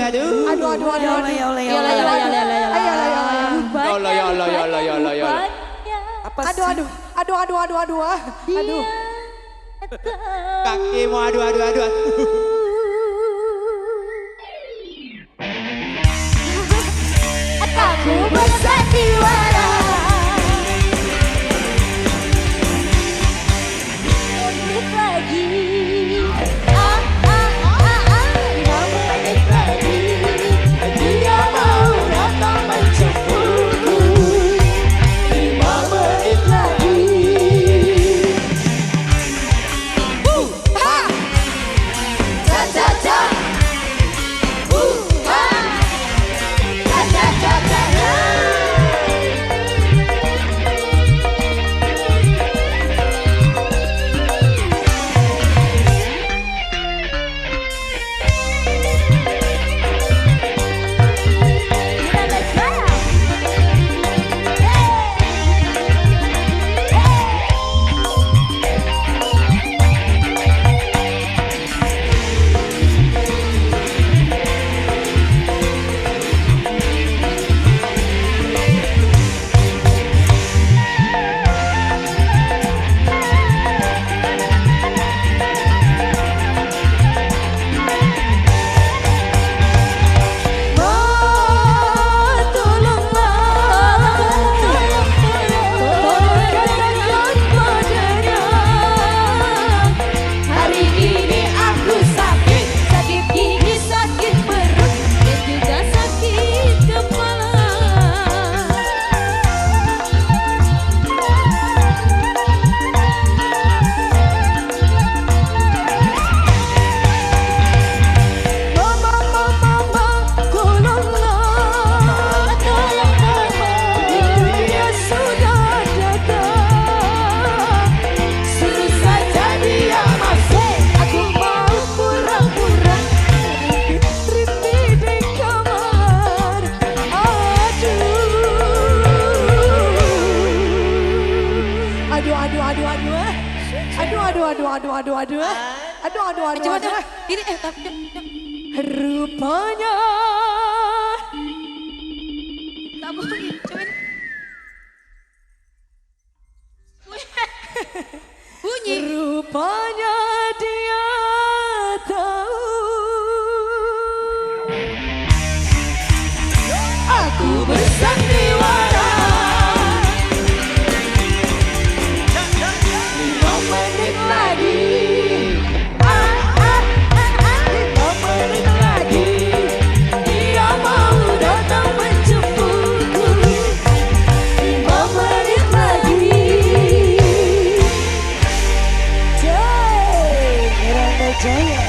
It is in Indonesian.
aduh. Aduh, aduh, aduh, aduh. Ya Allah, ya Ya Allah, ya Allah, Allah, ya Allah, ya Allah, ya Allah. Ya Allah, ya Allah, ya Allah, ya Allah, ya Allah. Apa Aduh, sih? aduh, aduh, aduh, aduh, aduh, ah. Aduh. Kaki mau aduh, aduh, aduh. Kamu bersandiwara menit lagi. Lima menit lagi. Dia mau datang menjemputku. 5 menit lagi. Cha cha cha. Ha. Cha cha cha cha. Hari ini aku sakit, sakit gigi, sakit perut, dan juga sakit kepala. Mama, tolonglah, dia sudah datang. Suruh saja dia masuk, aku mau pura-pura rintik di kamar. Aduh, aduh, aduh, aduh, ah. Aduh, aduh, aduh, aduh, aduh, aduh, ah. Aduh, aduh, aduh, Coba, aduh, coba. ah. Ini, Rupanya tak bunyi. Coba ini. Bunyi. Rupanya dia tahu aku bersandiwara 5 menit lagi. 5 menit lagi. Dia mau datang menjemputku. 5 menit lagi. Jaya, Miranda Jaya.